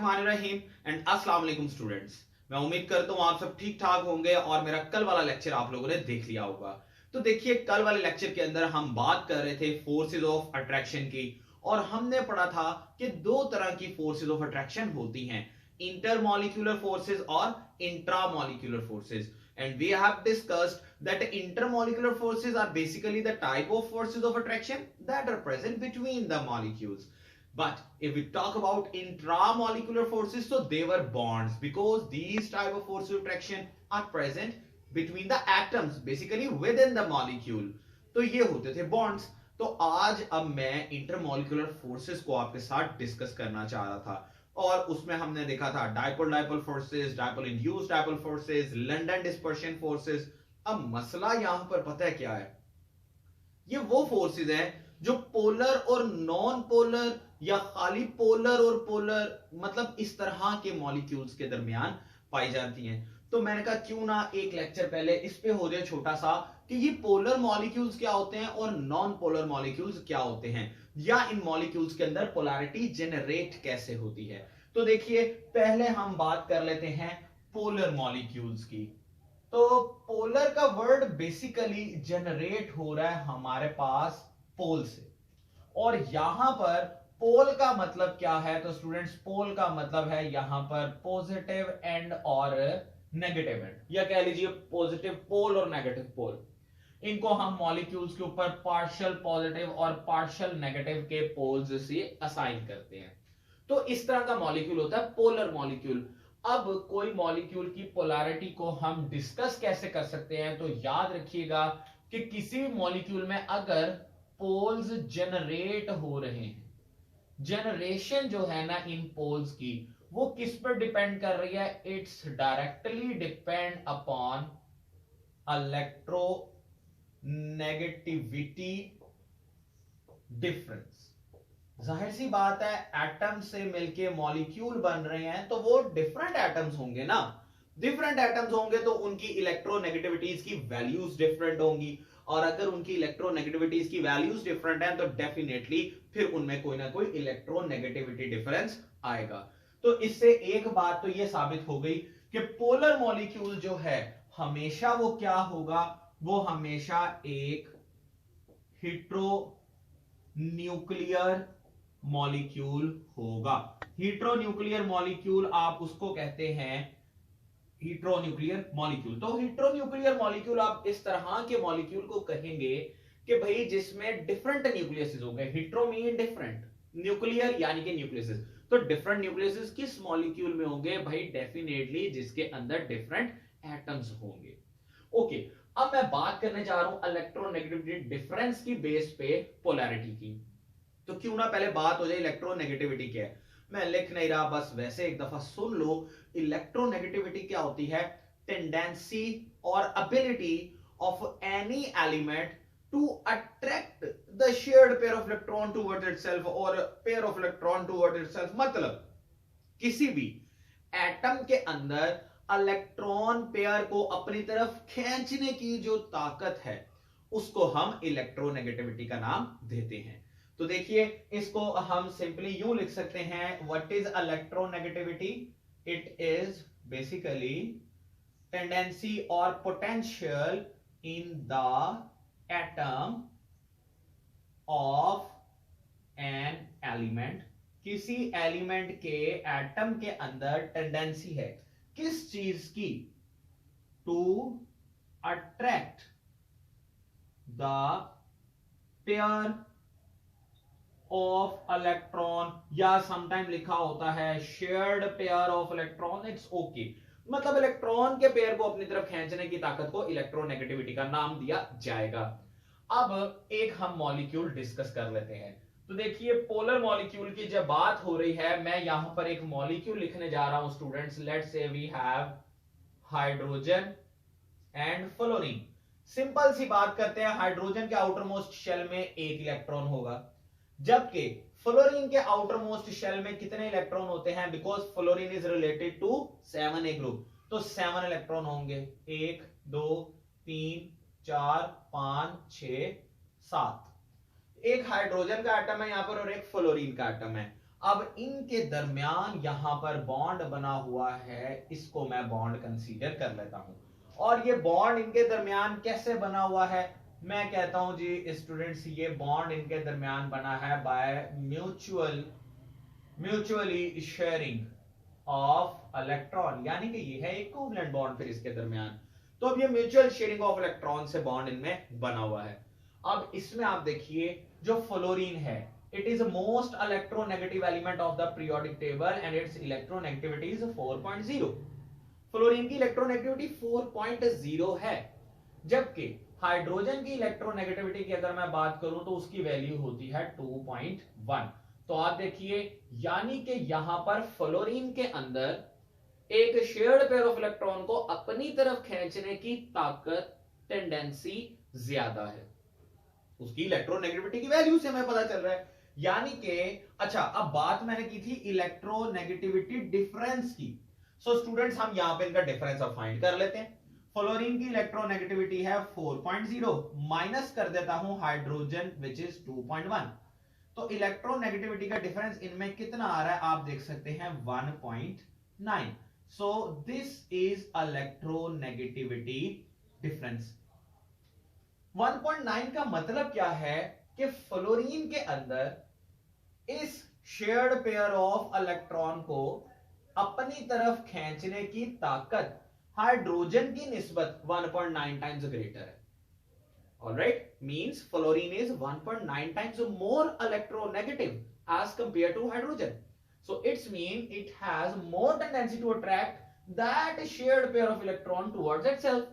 बिस्मिल्लाहिर्रहमानिर्रहीम एंड अस्सलाम वालेकुम स्टूडेंट्स। मैं उम्मीद करता हूँ आप सब ठीक ठाक होंगे और मेरा कल वाला लेक्चर आप लोगों ने देख लिया होगा। तो देखिए, कल वाले लेक्चर के अंदर हम बात कर रहे थे फोर्सेस ऑफ अट्रैक्शन की और हमने पढ़ा था कि दो तरह की फोर्सेस ऑफ अट्रैक्शन होती हैं, इंटरमॉलिक्यूलर फोर्सेस और intramolecular forces. And we have discussed that intermolecular forces are basically the type of forces of attraction that are present between the molecules. But if we talk about intramolecular forces, so they were bonds because these type of forces of attraction are present between the atoms, basically within the molecule. तो ये होते थे bonds. तो आज अब मैं intermolecular forces को आपके साथ डिस्कस करना चाह रहा था और उसमें हमने देखा था dipole dipole forces, dipole induced dipole forces, London dispersion forces. अब मसला यहां पर पता है क्या है, ये वो फोर्सेस हैं जो पोलर और नॉन पोलर या खाली पोलर और पोलर मतलब इस तरह के मॉलिक्यूल्स के दरमियान पाई जाती हैं। तो मैंने कहा क्यों ना एक लेक्चर पहले इस पे हो जाए छोटा सा कि ये पोलर मॉलिक्यूल्स क्या होते हैं और नॉन पोलर मॉलिक्यूल्स क्या होते हैं, या इन मॉलिक्यूल्स के अंदर पोलैरिटी जनरेट कैसे होती है। तो देखिए, पहले हम बात कर लेते हैं पोलर मॉलिक्यूल्स की। तो पोलर का वर्ड बेसिकली जनरेट हो रहा है हमारे पास पोल से, और यहां पर पोल का मतलब क्या है, तो स्टूडेंट्स पोल का मतलब है यहां पर पॉजिटिव एंड और नेगेटिव एंड, या कह लीजिए पॉजिटिव पोल और नेगेटिव पोल। इनको हम मॉलिक्यूल्स के ऊपर पार्शियल पॉजिटिव और पार्शियल नेगेटिव के पोल्स से असाइन करते हैं। तो इस तरह का मॉलिक्यूल होता है पोलर मॉलिक्यूल। अब कोई मॉलिक्यूल की पोलैरिटी को हम डिस्कस कैसे कर सकते हैं, तो याद रखिएगा कि किसी भी मॉलिक्यूल में अगर पोल्स जनरेट हो रहे हैं, जनरेशन जो है ना इन पोल्स की, वो किस पर डिपेंड कर रही है, it's directly depend upon electronegativity difference. जाहिर सी बात है, एटम से मिलके मॉलिक्यूल बन रहे हैं तो वो डिफरेंट एटम्स होंगे ना, डिफरेंट एटम्स होंगे तो उनकी इलेक्ट्रोनेगेटिविटीज की वैल्यूज डिफरेंट होंगी, और अगर उनकी इलेक्ट्रोनेगेटिविटीज की वैल्यूज डिफरेंट हैं तो डेफिनेटली फिर उनमें कोई ना कोई इलेक्ट्रोनेगेटिविटी डिफरेंस आएगा। तो इससे एक बात तो ये साबित हो गई कि पोलर मॉलिक्यूल जो है हमेशा वो क्या होगा, वो हमेशा एक हेटेरोन्यूक्लियर मॉलिक्यूल होगा। हेटेरोन्यूक्लियर मॉलिक्यूल आप उसको कहते हैं हेटेरोन्यूक्लियर मॉलिक्यूल। तो हेटेरोन्यूक्लियर मॉलिक्यूल आप इस तरह के मॉलिक्यूल को कहेंगे कि भाई जिसमें डिफरेंट न्यूक्लियसेस हो गए, हेटेरो मीन डिफरेंट, न्यूक्लियर यानी कि न्यूक्लियसेस, तो डिफरेंट न्यूक्लियसेस किस मॉलिक्यूल में होंगे भाई, डेफिनेटली जिसके अंदर डिफरेंट एटम्स होंगे। ओके, अब मैं बात करने जा रहा हूं इलेक्ट्रोनेगेटिविटी डिफरेंस की बेस पे पोलैरिटी की। तो क्यों ना पहले बात हो जाए इलेक्ट्रोनेगेटिविटी क्या है। मैं लिख नहीं रहा, बस वैसे एक दफा सुन लो। इलेक्ट्रोनेगेटिविटी क्या होती है, टेंडेंसी और ability of any element to attract the shared pair of electron towards itself और pair of electron towards itself. मतलब किसी भी एटम के अंदर इलेक्ट्रॉन पेयर को अपनी तरफ खींचने की जो ताकत है उसको हम इलेक्ट्रोनेगेटिविटी का नाम देते हैं। तो देखिए, इसको हम सिंपली यूं लिख सकते हैं, what is electronegativity, it is basically tendency और potential in the atom of an element. किसी एलिमेंट के एटम के अंदर टेंडेंसी है किस चीज की, to attract the pair of electron, या समटाइम लिखा होता है shared pair of electron, it's okay. मतलब इलेक्ट्रॉन के पेयर को अपनी तरफ खींचने की ताकत को इलेक्ट्रोनेगेटिविटी का नाम दिया जाएगा। अब एक हम मॉलिक्यूल डिस्कस कर लेते हैं। तो देखिए, पोलर मॉलिक्यूल की जब बात हो रही है, मैं यहां पर एक मॉलिक्यूल लिखने जा रहा हूं students. Let's say we have hydrogen and fluorine. Simple सी बात करते हैं, हाइड्रोजन के आउटर मोस्ट शेल में एक इलेक्ट्रॉन होगा, जबकि फ्लोरीन के आउटर मोस्ट शेल में कितने इलेक्ट्रॉन होते हैं, because fluorine is related to 7a group, तो 7 इलेक्ट्रॉन होंगे, 1 2 3 4 5 6 7। एक हाइड्रोजन का एटम है यहां पर और एक फ्लोरीन का एटम है। अब इनके दरमियान यहां पर बॉन्ड बना हुआ है, इसको मैं बॉन्ड कंसीडर कर लेता हूं। और ये बॉन्ड इनके दरमियान कैसे बना हुआ है? मैं कहता हूं जी स्टूडेंट्स, ये बॉन्ड इनके दरमियान बना है by mutually sharing of electron, यानी कि ये है एक कोवलेंट बॉन्ड फिर इसके दरमियान। तो अब ये म्यूचुअल शेयरिंग ऑफ इलेक्ट्रॉन से बॉन्ड इनमें बना हुआ है। अब इसमें आप देखिए जो फ्लोरीन है, it is most electronegative element of the periodic table and its electronegativity is 4.0। Fluorine की इलेक्ट्रोनेगेटिविटी 4.0 है, जबकि हाइड्रोजन की इलेक्ट्रोनेगेटिविटी की अगर मैं बात करूं तो उसकी वैल्यू होती है 2.1। तो आप देखिए, यानी कि यहां पर फ्लोरीन के अंदर एक शेयर्ड पेयर ऑफ इलेक्ट्रॉन को अपनी तरफ खींचने की ताकत, टेंडेंसी ज्यादा है। उसकी इलेक्ट्रोनेगेटिविटी की वैल्यू से हमें पता चल रहा है। यानी कि अच्छा, अब बात मैंने की थी इलेक्ट्रोनेगेटिविटी डिफरेंस की। सो स्टूडेंट्स, हम यहां पे इनका डिफरेंस अब फाइंड कर लेते हैं। फ्लोरीन की इलेक्ट्रोनेगेटिविटी है 4.0, माइनस कर देता हूं हाइड्रोजन विच इज 2.1। तो इलेक्ट्रोनेगेटिविटी का डिफरेंस इनमें कितना आ रहा है आप देख सकते हैं 1.9। So this is electronegativity difference. 1.9 का मतलब क्या है कि फ्लोरीन के अंदर इस शेयर्ड पेयर ऑफ इलेक्ट्रॉन को अपनी तरफ खींचने की ताकत हाइड्रोजन की निस्बत 1.9 टाइम्स ग्रेटर है। Alright, means fluorine is 1.9 times more electronegative as compared to hydrogen. So it's mean it has more tendency to attract that shared pair of electron towards itself.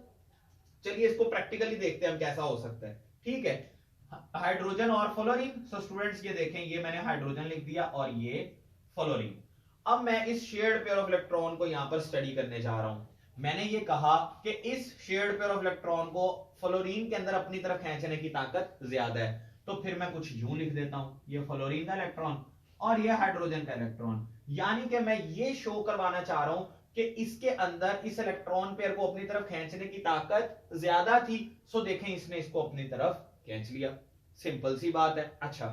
चलिए इसको प्रैक्टिकली देखते हैं हम कैसा हो सकता है। ठीक है, हाइड्रोजन और फ्लोरीन। सो स्टूडेंट्स ये देखें, ये मैंने हाइड्रोजन लिख दिया और ये फ्लोरीन। अब मैं इस शेयर्ड पेयर ऑफ इलेक्ट्रॉन को यहां पर स्टडी करने जा रहा हूं। मैंने ये कहा कि इस शेयर्ड पेयर ऑफ इलेक्ट्रॉन को फ्लोरीन के अंदर अपनी तरफ खींचने की ताकत ज्यादा है, तो फिर मैं कुछ यूं लिख देता हूं, ये फ्लोरीन का इलेक्ट्रॉन और ये हाइड्रोजन का इलेक्ट्रॉन। यानी कि मैं ये शो करवाना चाह रहा हूं कि इसके अंदर इस इलेक्ट्रॉन पेयर को अपनी तरफ खींचने की ताकत ज्यादा थी। सो देखें, इसने इसको अपनी तरफ खींच लिया। सिंपल सी बात है। अच्छा,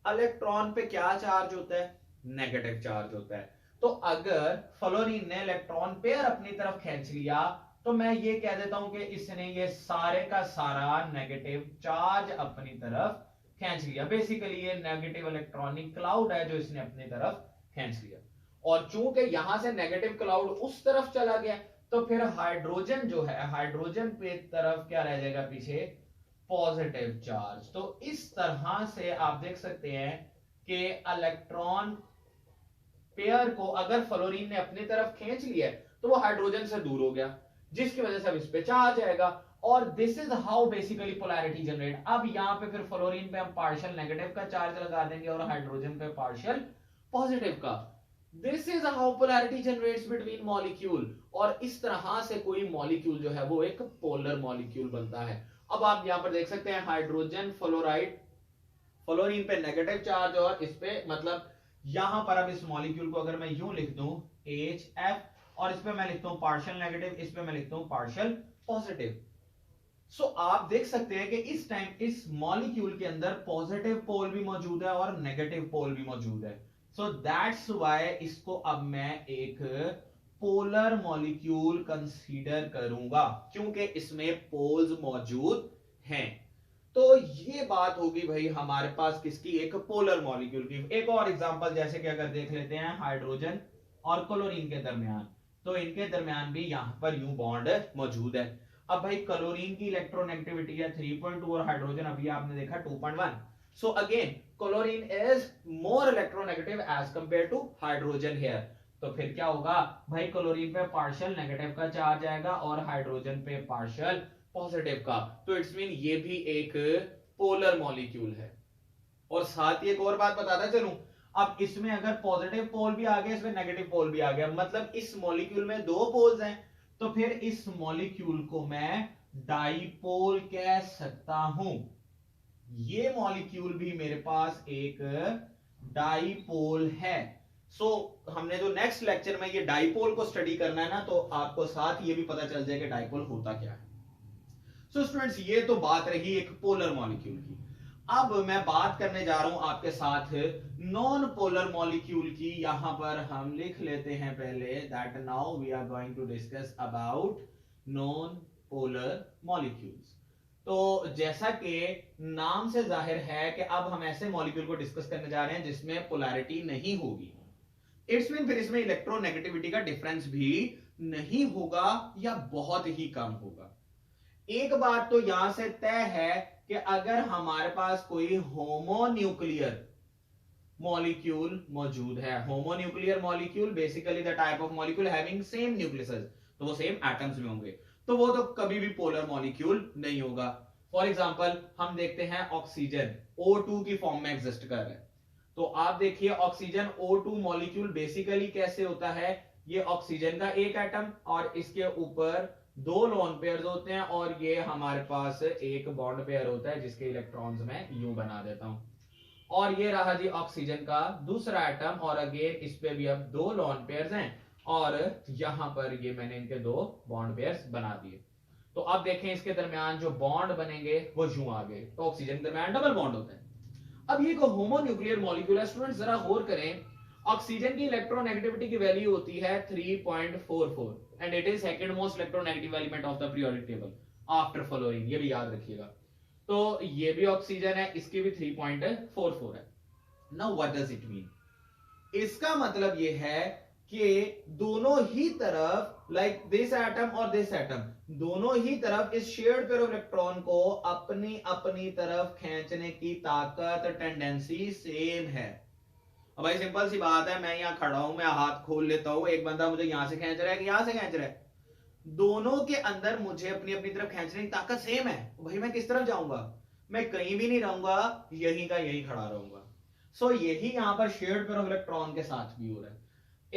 इलेक्ट्रॉन पे क्या चार्ज होता है? नेगेटिव चार्ज होता है। तो अगर फ्लोरीन ने इलेक्ट्रॉन पेयर अपनी तरफ खींच लिया तो मैं ये कह देता हूं कि इसने ये सारे का सारा नेगेटिव चार्ज अपनी तरफ खींच लिया। बेसिकली ये नेगेटिव इलेक्ट्रॉनिक क्लाउड है जो इसने अपनी तरफ खींच लिया। और चूंकि यहां से नेगेटिव क्लाउड उस तरफ चला गया तो फिर हाइड्रोजन जो है, हाइड्रोजन पे तरफ क्या रह जाएगा पीछे? Positive charge. तो इस तरह से आप देख सकते हैं कि इलेक्ट्रॉन पेयर को अगर फ्लोरीन ने अपनी तरफ खींच लिया तो वो हाइड्रोजन से दूर हो गया, जिसकी वजह से अब इस पे चार्ज आएगा। और this is how basically polarity generate. अब यहां पे फिर फ्लोरीन पे हम पार्शियल नेगेटिव का चार्ज लगा देंगे और हाइड्रोजन पे पार्शियल पॉजिटिव का। This is how polarity generates between molecule. और इस तरह से कोई मॉलिक्यूल जो है वो एक पोलर मॉलिक्यूल बनता है। अब आप यहां पर देख सकते हैं हाइड्रोजन फ्लोराइड, फ्लोरीन पे नेगेटिव चार्ज और इस पे मतलब यहां पर अब इस मॉलिक्यूल को अगर मैं यूं लिख दूं HF और इस पे मैं लिखता हूं पार्शियल नेगेटिव, इस पे मैं लिखता हूं पार्शियल पॉजिटिव। सो आप देख सकते हैं कि इस टाइम इस मॉलिक्यूल के अंदर पॉजिटिव पोल भी मौजूद है और नेगेटिव पोल भी मौजूद है। सो दैट्स व्हाई इसको अब मैं एक पोलर मॉलिक्यूल कंसीडर करूंगा, क्योंकि इसमें पोल्स मौजूद हैं। तो ये बात होगी भाई हमारे पास किसकी? एक पोलर मॉलिक्यूल की। एक और एग्जांपल जैसे कि अगर देख लेते हैं हाइड्रोजन और क्लोरीन के दरमियान, तो इनके दरमियान भी यहां पर यूं बॉन्ड मौजूद है। अब भाई क्लोरीन की इलेक्ट्रोनेगेटिविटी है 3.2 और हाइड्रोजन अभी आपने देखा 2.1। So again chlorine is more electronegative as compare to hydrogen here. तो फिर क्या होगा भाई? क्लोरीन पे पार्शियल नेगेटिव का चार्ज आएगा और हाइड्रोजन पे पार्शियल पॉजिटिव का। तो इट्स मीन ये भी एक पोलर मॉलिक्यूल है। और साथ ही एक और बात बताता चलूं, अब इसमें अगर पॉजिटिव पोल भी आ गया, इसमें नेगेटिव पोल भी आ गया, मतलब इस मॉलिक्यूल में दो पोल्स हैं, तो फिर इस मॉलिक्यूल को मैं डाइपोल कह सकता हूं। ये मॉलिक्यूल भी मेरे पास एक डाइपोल है। सो हमने जो नेक्स्ट लेक्चर में ये डाइपोल को स्टडी करना है ना, तो आपको साथ ये भी पता चल जाए कि डाइपोल होता क्या है। सो स्टूडेंट्स, ये तो बात रही एक पोलर मॉलिक्यूल की। अब मैं बात करने जा रहा हूं आपके साथ नॉन पोलर मॉलिक्यूल की। यहां पर हम लिख लेते हैं पहले that now we are going to discuss about non polar molecules. तो जैसा कि नाम से जाहिर है कि अब हम ऐसे मॉलिक्यूल को डिस्कस करने जा रहे हैं जिसमें पोलैरिटी नहीं होगी। इट्स मीन फिर इसमें इलेक्ट्रोनेगेटिविटी का डिफरेंस भी नहीं होगा या बहुत ही कम होगा। एक बात तो यहां से तय है कि अगर हमारे पास कोई होमोन्यूक्लियर मॉलिक्यूल मौजूद है, homonuclear molecule basically the type of molecule having same nucleus, तो वो सेम एटम्स में होंगे, तो वो तो कभी भी पोलर मॉलिक्यूल नहीं होगा। फॉर एग्जांपल हम देखते हैं ऑक्सीजन O2 की फॉर्म में एग्जिस्ट कर रहा है। तो आप देखिए ऑक्सीजन O2 मॉलिक्यूल बेसिकली कैसे होता है, ये ऑक्सीजन का एक एटम और इसके ऊपर दो लोन पेयर होते हैं और ये हमारे पास एक बॉन्ड पेयर होता है जिसके इलेक्ट्रॉन्स मैं यूं बना देता हूं। और ये रहा जी ऑक्सीजन का दूसरा एटम और अगेन इस पे भी अब दो लोन पेयर्स हैं और यहां पर ये मैंने इनके दो बॉन्ड पेयर्स बना दिए। तो अब देखें इसके दरमियान जो बॉन्ड बनेंगे वो यूं आगे, तो ऑक्सीजन के दरमियान डबल बॉन्ड होता है। अब ये को होमोन्यूक्लियर मॉलिक्यूल है स्टूडेंट्स, जरा गौर करें। ऑक्सीजन की इलेक्ट्रोनेगेटिविटी की वैल्यू होती है 3.44 and it is second most electronegative element of the periodic table after fluorine, ये भी याद रखिएगा। तो ये भी ऑक्सीजन है, इसकी भी 3.44 है। Now what does it mean, इसका मतलब ये है कि दोनों ही तरफ लाइक दिस एटम और दिस एटम दोनों ही तरफ इस शेयर्ड पेयर ऑफ इलेक्ट्रॉन को अपनी अपनी तरफ खींचने की ताकत टेंडेंसी सेम है। अब भाई सिंपल सी बात है, मैं यहां खड़ा हूं, मैं हाथ खोल लेता हूं, एक बंदा मुझे यहां से खींच रहा है कि यहां से खींच रहा है, दोनों के अंदर मुझे अपनी अपनी तरफ खींचने की ताकत सेम है। भाई मैं किस तरफ जाऊंगा, मैं कहीं भी नहीं रहूंगा, यहीं का यहीं खड़ा रहूंगा। सो यही यहां पर शेयर्ड पेयर ऑफ इलेक्ट्रॉन के साथ भी हो रहा है।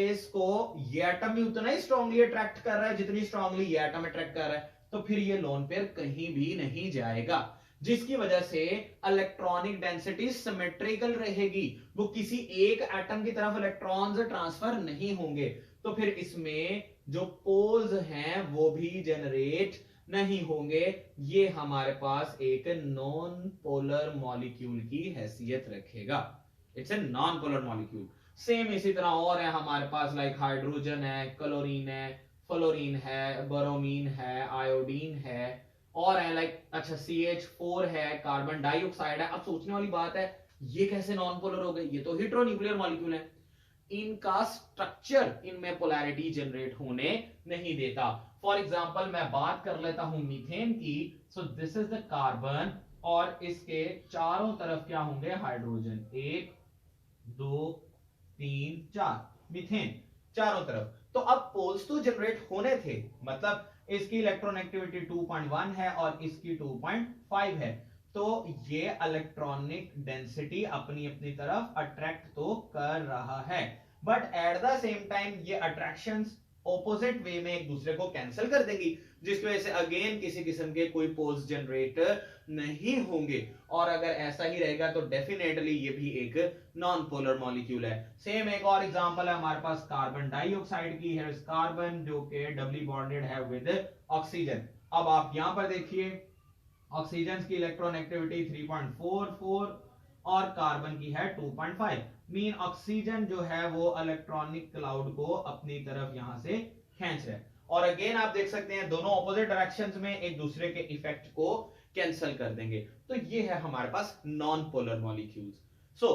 इसको ये एटम भी उतना ही स्ट्रांगली अट्रैक्ट कर रहा है जितनी स्ट्रांगली ये एटम अट्रैक्ट कर रहा है, तो फिर ये लोन पेयर कहीं भी नहीं जाएगा, जिसकी वजह से इलेक्ट्रॉनिक डेंसिटी सिमेट्रिकल रहेगी, वो किसी एक एटम की तरफ इलेक्ट्रॉन्स ट्रांसफर नहीं होंगे, तो फिर इसमें जो पोल्स हैं वो भी जनरेट नहीं होंगे। ये हमारे पास एक नॉन पोलर मॉलिक्यूल की हैसियत रखेगा, it's a non polar molecule. Same इसी तरह और है हमारे पास, लाइक हाइड्रोजन है, क्लोरीन है, फ्लोरीन है, ब्रोमीन है, आयोडीन है और है लाइक अच्छा CH4 है, कार्बन डाइऑक्साइड है। अब सोचने वाली बात है ये कैसे नॉन पोलर हो गए, ये तो हेटेरोन्यूक्लियर मॉलिक्यूल है, इनका स्ट्रक्चर इनमें पोलैरिटी जनरेट होने नहीं देता। फॉर एग्जांपल मैं बात कर लेता हूं मीथेन की, so this is the carbon और इसके चारों तरफ क्या होंगे हाइड्रोजन, 1 2 3 4 मीथेन चारों तरफ। तो अब पोल्स तो जनरेट होने थे, मतलब इसकी इलेक्ट्रोनेगेटिविटी 2.1 है और इसकी 2.5 है, तो ये इलेक्ट्रॉनिक डेंसिटी अपनी अपनी तरफ अट्रैक्ट तो कर रहा है, but at the same time ये अट्रैक्शंस ऑपोजिट वे में एक दूसरे को कैंसिल कर देंगी, जिसकी वजह से अगेन किसी किस्म के कोई पोल्स जनरेट नहीं होंगे। और अगर ऐसा ही रहेगा तो डेफिनेटली ये भी एक नॉन पोलर मॉलिक्यूल है। सेम एक और एग्जांपल है हमारे पास कार्बन डाइऑक्साइड की है, कार्बन जो कि डबली बॉन्डेड है विद ऑक्सीजन। अब आप यहां पर देखिए ऑक्सीजन की इलेक्ट्रोनेगेटिविटी 3.44 और कार्बन की है 2.5, मीन ऑक्सीजन जो है वो इलेक्ट्रॉनिक क्लाउड को अपनी तरफ यहां से खींच रहा है। और अगेन आप देख सकते हैं दोनों ऑपोजिट डायरेक्शंस में एक दूसरे के इफेक्ट को कैंसिल कर देंगे। तो ये है हमारे पास नॉन पोलर मॉलिक्यूल्स। सो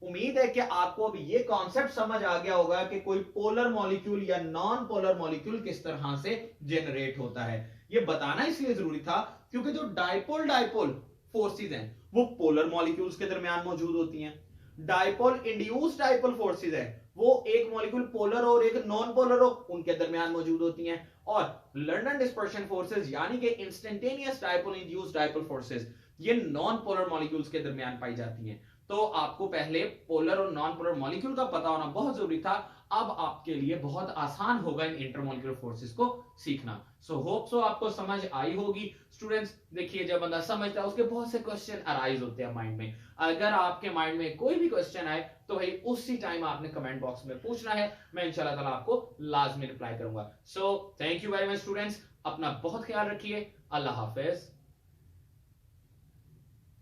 उम्मीद है कि आपको अब ये कॉन्सेप्ट समझ आ गया होगा कि कोई पोलर मॉलिक्यूल या नॉन पोलर मॉलिक्यूल किस तरह से जनरेट होता है। ये बताना इसलिए जरूरी था क्योंकि जो डाइपोल डाइपोल फोर्सेस हैं वो पोलर मॉलिक्यूल्स के दरमियान मौजूद होती हैं। डाइपोल इंड्यूस्ड डाइपोल फोर्सेस है वो एक मॉलिक्यूल पोलर और एक नॉन पोलर हो उनके दरमियान मौजूद होती हैं। और लंडन डिस्पर्शन फोर्सेस यानी कि instantaneous dipole induced dipole forces ये नॉन पोलर मॉलिक्यूल्स के दरमियान पाई जाती हैं। तो आपको पहले पोलर और नॉन पोलर मॉलिक्यूल का पता होना बहुत जरूरी था, अब आपके लिए बहुत आसान होगा इन इंटरमॉलिक्यूलर फोर्सेस को सीखना। सो होप सो आपको समझ आई होगी स्टूडेंट्स। देखिए जब बंदा समझता है उसके बहुत से क्वेश्चन अराइज होते हैं माइंड में। अगर आपके माइंड में कोई भी क्वेश्चन आए तो भाई उसी टाइम आपने कमेंट बॉक्स में पूछना है, मैं इंशाल्लाह ताला आपको लाजमी रिप्लाई करूंगा। So thank you very much students, अपना बहुत ख्याल रखिए, अल्लाह हाफिज।